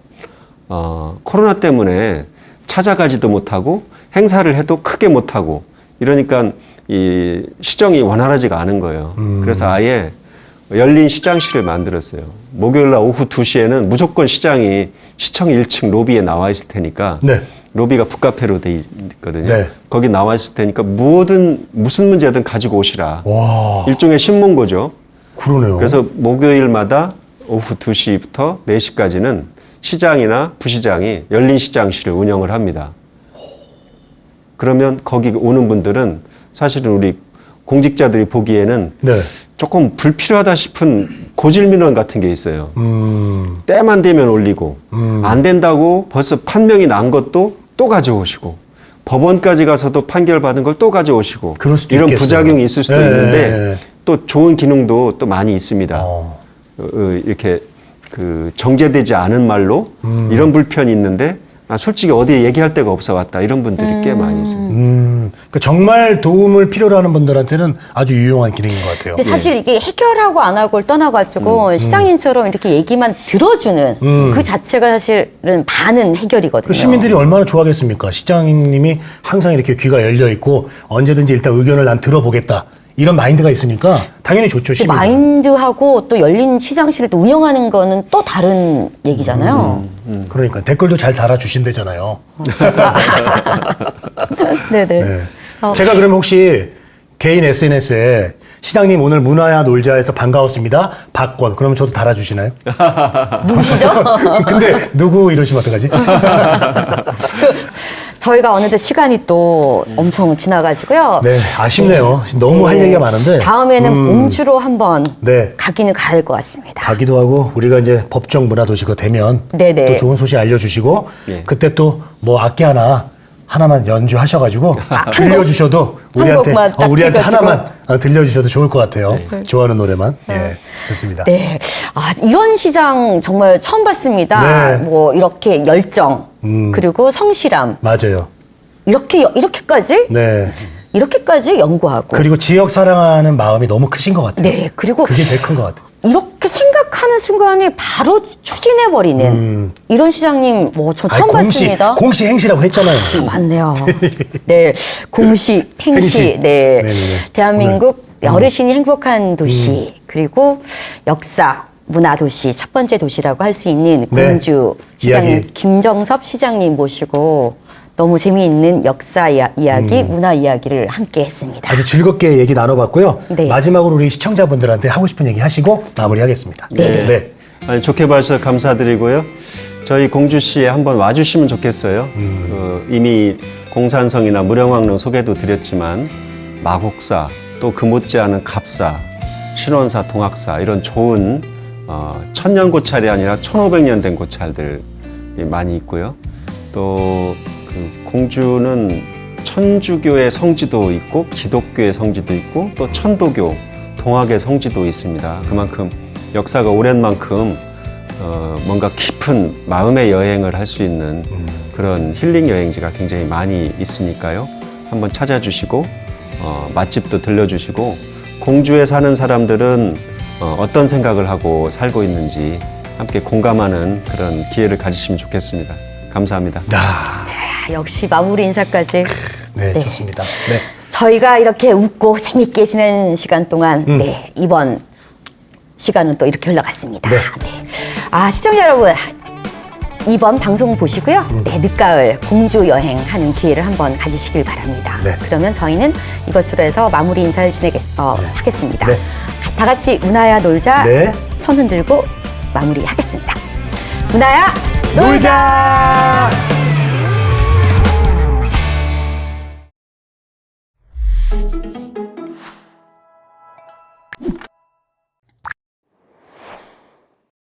코로나 때문에 찾아가지도 못하고 행사를 해도 크게 못하고 이러니까 이 시정이 원활하지가 않은 거예요. 그래서 아예 열린 시장실을 만들었어요. 목요일 날 오후 2시에는 무조건 시장이 시청 1층 로비에 나와 있을 테니까 네. 로비가 북카페로 돼 있거든요. 네. 거기 나와 있을 테니까 무슨 문제든 가지고 오시라. 와, 일종의 신문고죠. 그러네요. 그래서 목요일마다 오후 2시부터 4시까지는 시장이나 부시장이 열린 시장실을 운영을 합니다. 그러면 거기 오는 분들은 사실은 우리 공직자들이 보기에는 네. 조금 불필요하다 싶은 고질 민원 같은 게 있어요. 때만 되면 올리고 안 된다고 벌써 판명이 난 것도 또 가져오시고 법원까지 가서도 판결 받은 걸 또 가져오시고 그럴 수도 이런 있겠어요. 부작용이 있을 수도 예, 있는데 예. 또 좋은 기능도 또 많이 있습니다. 이렇게 그 정제되지 않은 말로 이런 불편이 있는데 솔직히 어디에 얘기할 데가 없어 왔다 이런 분들이 꽤 많이 있습니다. 그러니까 정말 도움을 필요로 하는 분들한테는 아주 유용한 기능인 것 같아요. 근데 사실 이게 해결하고 안 하고를 떠나가지고 시장님처럼 이렇게 얘기만 들어주는 그 자체가 사실은 반은 해결이거든요. 그 시민들이 얼마나 좋아하겠습니까? 시장님이 항상 이렇게 귀가 열려 있고 언제든지 일단 의견을 난 들어보겠다. 이런 마인드가 있으니까 당연히 좋죠, 그 시민. 마인드하고 또 열린 시장실을 또 운영하는 거는 또 다른 얘기잖아요. 그러니까 댓글도 잘 달아주신대잖아요. 네네. 네. 제가 그러면 혹시 개인 SNS에 시장님 오늘 문화야 놀자에서 반가웠습니다. 박권. 그러면 저도 달아주시나요? 누구시죠? 근데 누구 이러시면 어떡하지? 저희가 어느덧 시간이 또 엄청 지나가지고요. 네, 아쉽네요. 너무 할 얘기가 많은데. 다음에는 공주로 한번 네. 가기는 가야 될 것 같습니다. 가기도 하고 우리가 이제 법정 문화도시가 되면 네네. 또 좋은 소식 알려주시고 예. 그때 또 뭐 악기 하나만 연주하셔가지고 들려주셔도 곡만 딱 우리한테 해가지고. 하나만 들려주셔도 좋을 것 같아요. 좋아하는 노래만. 예, 좋습니다. 네. 아, 이런 시장 정말 처음 봤습니다. 네. 뭐 이렇게 열정, 그리고 성실함. 맞아요. 이렇게까지? 네. 이렇게까지 연구하고. 그리고 지역 사랑하는 마음이 너무 크신 것 같아요. 네. 그리고 그게 제일 큰 것 같아요. 이렇게 생각하는 순간에 바로 추진해버리는 이런 시장님, 저 처음 봤습니다. 공시행시라고 했잖아요. 맞네요. 네. 공시, 행시. 행시. 네. 네네네. 대한민국 어르신이 행복한 도시, 그리고 역사, 문화도시, 첫 번째 도시라고 할 수 있는 네. 공주 시장님, 이야기. 김정섭 시장님 모시고 너무 재미있는 역사 이야기, 문화 이야기를 함께 했습니다. 아주 즐겁게 얘기 나눠봤고요. 네. 마지막으로 우리 시청자분들한테 하고 싶은 얘기 하시고 마무리하겠습니다. 네네. 네. 아니, 좋게 봐주셔서 감사드리고요. 저희 공주시에 한번 와주시면 좋겠어요. 이미 공산성이나 무령왕릉 소개도 드렸지만 마곡사, 또 그 못지않은 갑사, 신원사, 동학사 이런 좋은 천년 고찰이 아니라 1500년 된 고찰들이 많이 있고요. 또 그 공주는 천주교의 성지도 있고 기독교의 성지도 있고 또 천도교, 동학의 성지도 있습니다. 그만큼 역사가 오랜 만큼 뭔가 깊은 마음의 여행을 할 수 있는 그런 힐링 여행지가 굉장히 많이 있으니까요. 한번 찾아주시고 맛집도 들려주시고 공주에 사는 사람들은 어떤 생각을 하고 살고 있는지 함께 공감하는 그런 기회를 가지시면 좋겠습니다. 감사합니다. 아, 역시 마무리 인사까지. 네, 네. 좋습니다. 네. 저희가 이렇게 웃고 재밌게 지낸 시간 동안 네, 이번 시간은 또 이렇게 흘러갔습니다. 네. 네. 아, 시청자 여러분, 이번 방송 보시고요. 네, 늦가을 공주 여행하는 기회를 한번 가지시길 바랍니다. 네. 그러면 저희는 이것으로 해서 마무리 인사를 하겠습니다. 네. 다 같이 문화야 놀자 네. 손 흔들고 마무리하겠습니다. 문화야 놀자.